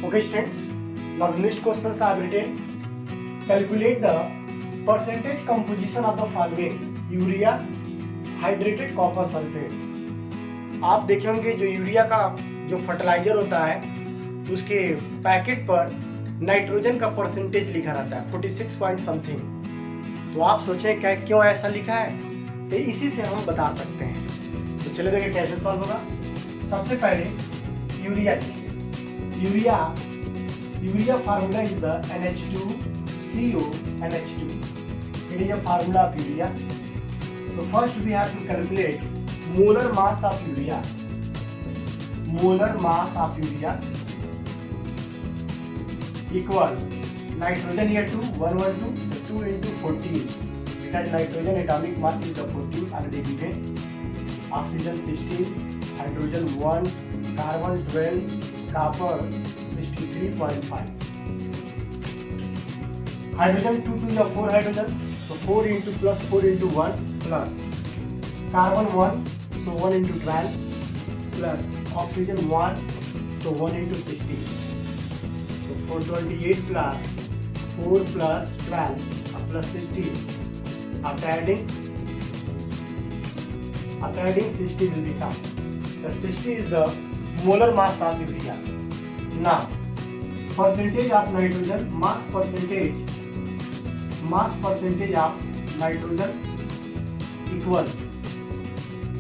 Okay students, now the next questions are written. Calculate the percentage composition of the following: urea, hydrated copper sulphate. आप देखे होंगे जो urea का जो fertiliser होता है उसके पैकेट पर नाइट्रोजन का परसेंटेज लिखा रहता है 46 पॉइंट समथिंग। तो आप सोचें क्या क्यों ऐसा लिखा है, तो इसी से हम बता सकते हैं। तो चलिए देखिए कैसे सॉल्व होगा। सबसे पहले urea urea formula is the NH2CO NH2। it is a formula of urea. So first we have to calculate molar mass of urea. Molar mass of urea equal nitrogen here 2 112, so 2 into 14 because nitrogen atomic mass is the 14 already given. Oxygen 16, hydrogen 1, carbon 12, copper 63.5. Hydrogen 2 to the 4 hydrogen, so 4 into plus 4 into 1 plus carbon 1, so 1 into 12 plus oxygen 1, so 1 into 16, so 428 plus 4 plus 12 plus 16. After adding 60 will become, the 60 is the molar mass of urea. Now percentage of nitrogen, mass percentage of nitrogen equal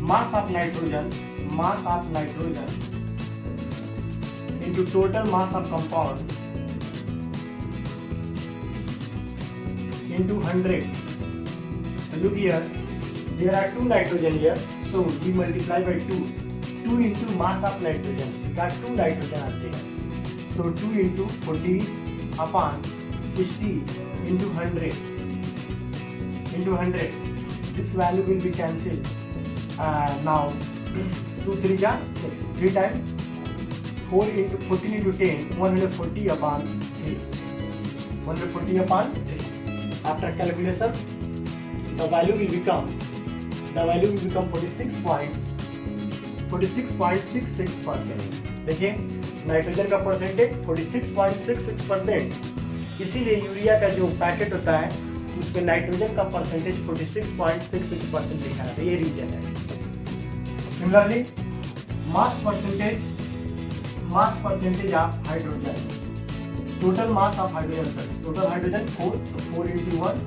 mass of nitrogen into total mass of compound into 100. So look here, there are 2 nitrogen here, so we multiply by 2 into mass of nitrogen, we got 2 nitrogen are there, so 2 into 14 upon 60 into 100, this value will be cancelled. Now 2 3 ja 6, 3 times 4 into 14 into 10, 140 upon 3, 140 upon 3. After calculation the value will become 46.66%। देखिए nitrogen का percentage 46.66%, इसीलिए urea का जो packet होता है उस पे nitrogen का परसेंटेज 46.66% लिखा है, ये रीजन है। Similarly mass percentage of hydrogen, total mass of hydrogen, total hydrogen 4, तो 4 into 1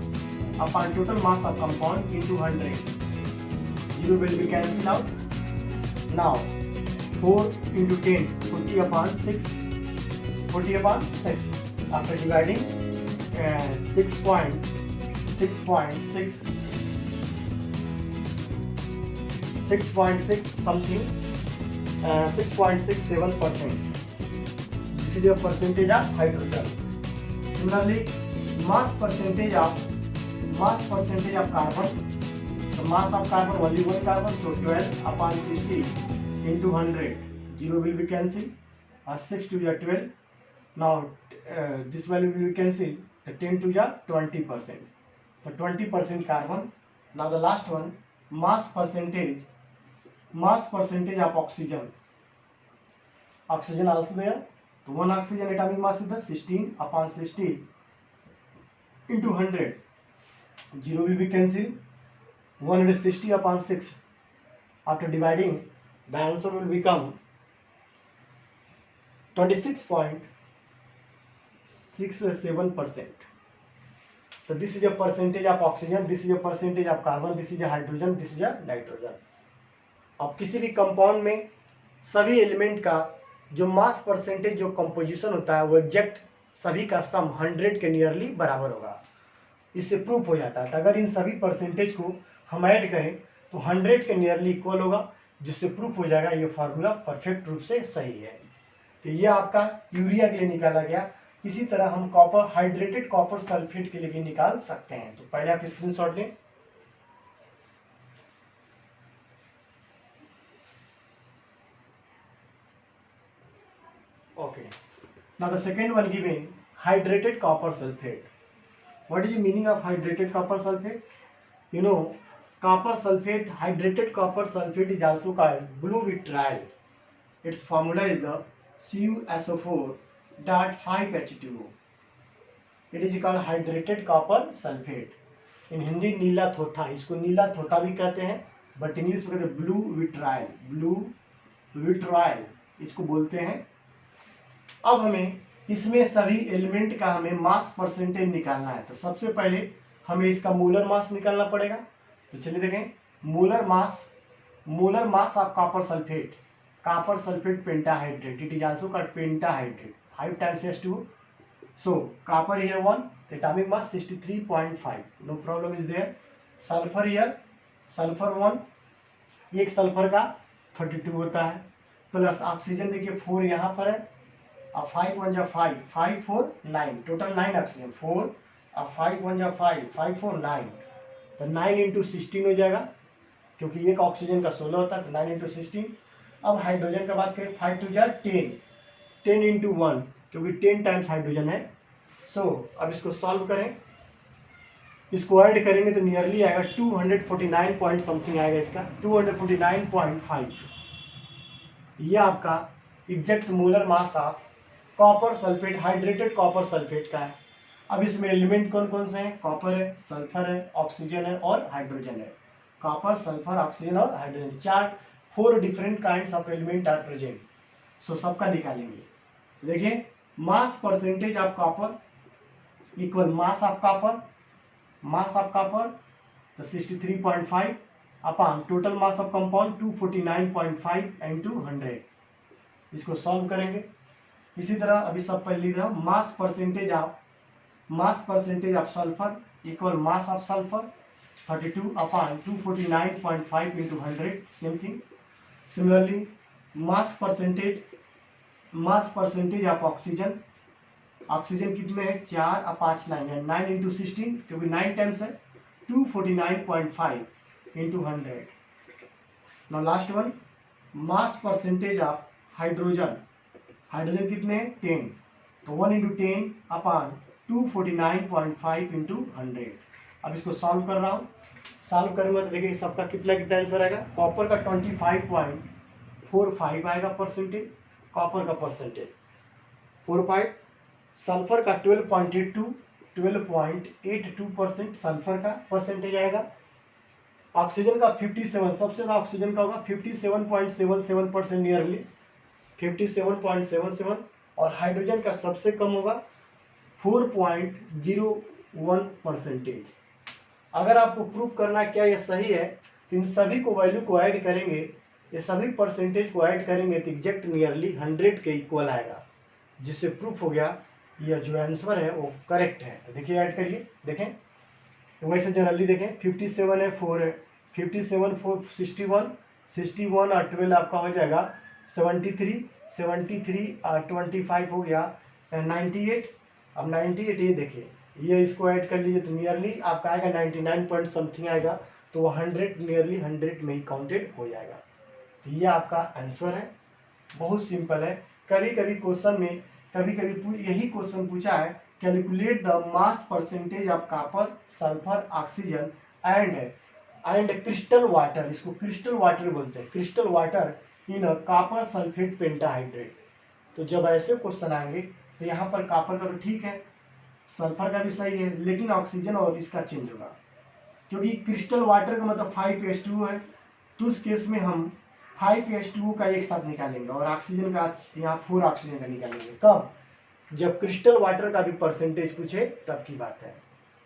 upon total mass of compound into 100, 0 will be cancelled out. Now 4 into 10, 40 upon 6, 40 upon 6. After dividing 6.6 something, 6.67%. This is the percentage of hydrogen. Similarly, mass percentage of carbon. The mass of carbon, only one carbon, so 12 upon 60 into 100, 0 will be cancelled, 6 to the 12. Now this value will be cancelled, the 10 to the 20%, so 20% carbon. Now the last one, mass percentage of oxygen also there. So one oxygen atomic mass is the 16 upon 60 into 100, 0 will be cancelled, 160 upon 6. After dividing, the answer will become 26.67%. So this is a percentage of oxygen, this is a percentage of carbon, this is a hydrogen, this is a nitrogen. अब किसी भी compound में सभी element का जो mass percentage जो composition होता है वो एग्जैक्ट सभी का सम 100 के नियरली बराबर होगा। इससे प्रूफ हो जाता है। तो अगर इन सभी परसेंटेज को हम ऐड करें तो 100 के नियरली इक्वल होगा, जिससे प्रूफ हो जाएगा ये फार्मूला परफेक्ट रूप से सही है। तो ये आपका यूरिया के लिए निकाला गया। इसी तरह हम कॉपर, हाइड्रेटेड कॉपर सल्फेट के लिए भी निकाल सकते हैं। तो पहले आप स्क्रीनशॉट लें। Okay. Now the second one given, hydrated copper sulfate. What is the meaning of hydrated copper sulfate? You know, copper sulfate, hydrated copper sulfate is also called blue vitriol. Its formula is the CuSO4 2.5H2O. It is called hydrated copper sulphate. In Hindi नीला थोथा, इसको नीला थोथा भी कहते हैं, but English में कहते हैं ब्लू विट्राइल, ब्लू विट्राइल इसको बोलते हैं। अब हमें इसमें सभी एलिमेंट का हमें मास परसेंटेज निकालना है। तो सबसे पहले हमें इसका मोलर मास निकालना पड़ेगा। तो चलिए देखें, molar mass of copper sulphate pentahydrate, it is also called pentahydrate, 5 times H2O. So copper here 1, the atomic mass 63.5, no problem is there. Sulfur here, sulfur 1, एक सल्फर का 32 होता है, प्लस ऑक्सीजन देखिए 4 यहाँ पर है, अब 5 1 जा 5, 5 4 9, टोटल 9 ऑक्सीजन, 4 अब 5 1 जा 5, 5 4 9, तो 9 इंटू 16 हो जाएगा, क्योंकि एक ऑक्सीजन का 16 होता है, तो 9 इंटू 16। अब हाइड्रोजन का बात करें, 5 2 जा 10, 10 इंटू 1, क्योंकि 10 टाइम्स हाइड्रोजन है। सो अब इसको सॉल्व करें, इसको ऐड करेंगे तो नियरली आएगा 249 पॉइंट समथिंग आएगा इसका, 249.5। ये आपका exact molar mass of copper sulphate, hydrated copper sulphate का है। अब इसमें एलिमेंट कौन कौन से हैं? कॉपर है, सल्फर है, ऑक्सीजन है और हाइड्रोजन है। कॉपर, सल्फर, ऑक्सीजन और hydrogen, 4 different kinds of element are present. So सबका निकालेंगे। देखिए, mass percentage of copper equal mass of copper तो 63.5 upon total mass of compound 249.5 into 100। इसको सॉल्व करेंगे। इसी तरह अभी सब पहले लिख रहा हूँ, मास percentage of sulphur equal mass of sulphur 32 upon 249.5 into 100, same thing. Similarly mass percentage of oxygen कितने हैं? 4 और 5 9 है, 9 इंटू 16, क्योंकि 9 टाइम्स है, 249.5 into 100। Now last one, mass percentage of hydrogen कितने हैं? 10, तो 1 इंटू 10 अपॉन 249.5 into 100। अब इसको सॉल्व कर रहा हूँ। सॉल्व करेंगे तो देखिए सबका कितना आंसर आएगा। कॉपर का 25.45 आएगा परसेंटेज, कॉपर का परसेंटेज 45, सल्फर का 12.82% सल्फर का परसेंटेज आएगा। ऑक्सीजन का 57, सबसे ज़्यादा ऑक्सीजन का होगा 57.77% नियरली 57.77, और हाइड्रोजन का सबसे कम होगा 4.01%। अगर आपको प्रूव करना क्या ये सही है, तो इन सभी को वैल्यू को ऐड करेंगे, ये सभी परसेंटेज को ऐड करेंगे तो एग्जैक्ट नियरली 100 के इक्वल आएगा, जिससे प्रूफ हो गया यह जो आंसर है वो करेक्ट है। तो देखिए ऐड करिए, देखें तो वैसे जनरली देखें 57 है, 4 है, 57 4 61 और 12 आपका हो जाएगा 73 और 25 हो गया 98। अब 98 ये देखिए, ये इसको ऐड कर लीजिए तो नियरली आपका आएगा 99 पॉइंट समथिंग आएगा, तो वो 100 नियरली 100 में ही काउंटेड हो जाएगा। तो ये आपका आंसर है, बहुत सिंपल है। कभी कभी क्वेश्चन में यही क्वेश्चन पूछा है, calculate the mass percentage of copper, sulphur, oxygen and crystal water, इसको क्रिस्टल वाटर बोलते हैं, crystal water in copper sulphate pentahydrate. तो जब ऐसे क्वेश्चन आएंगे तो यहाँ पर कॉपर का तो ठीक है, सल्फर का भी सही है, लेकिन ऑक्सीजन और इसका चेंज होगा, क्योंकि क्रिस्टल वाटर का मतलब 5H2O है, तो उस केस में हम 5H2O का एक साथ निकालेंगे और ऑक्सीजन का यहाँ 4 ऑक्सीजन का निकालेंगे। कब? जब क्रिस्टल वाटर का भी परसेंटेज पूछे तब की बात है,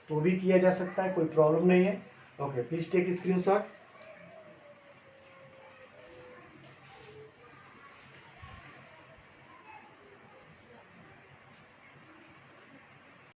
तो भी किया जा सकता है, कोई प्रॉब्लम नहीं है। Okay, please take screenshot.